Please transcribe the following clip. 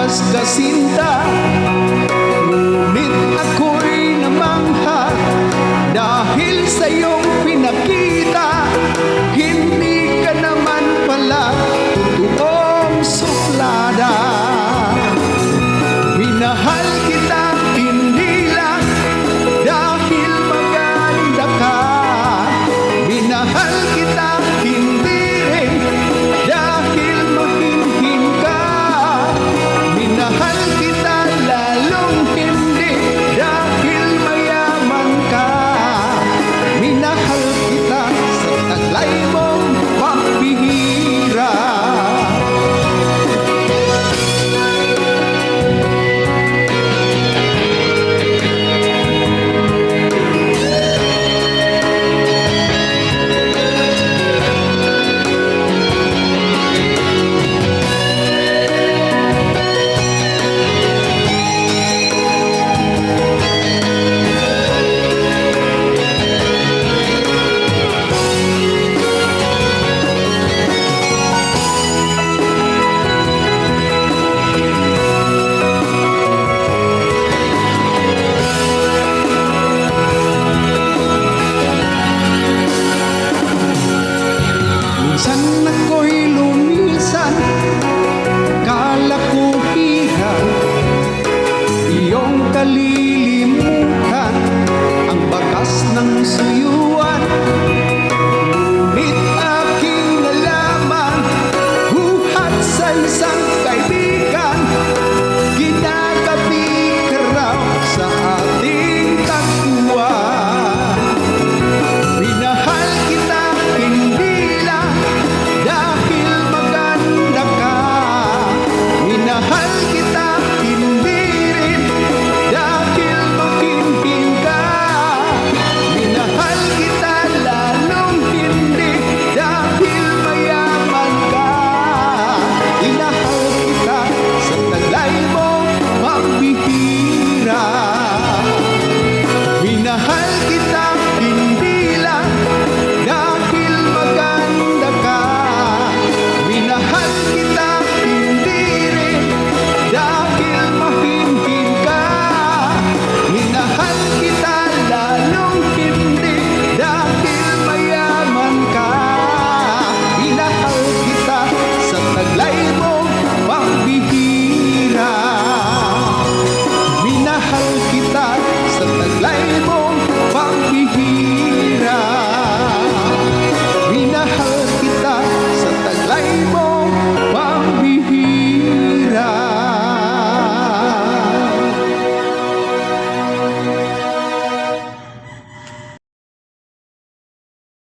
kasinta. Ngunit ako'y namangha dahil sa iyong pinakita. Hindi ka naman pala totoong suplada. Minahal kita hindi lang dahil maganda ka. Minahal kita hindi rin dahil mahinhin ka. Minahal kita lalong hindi dahil mayaman ka. Minahal kita sa taglay mong pambihira. Minsan ako'y lumisan, kala ko hirap iyong kalilimutan ang bakas ng suyo.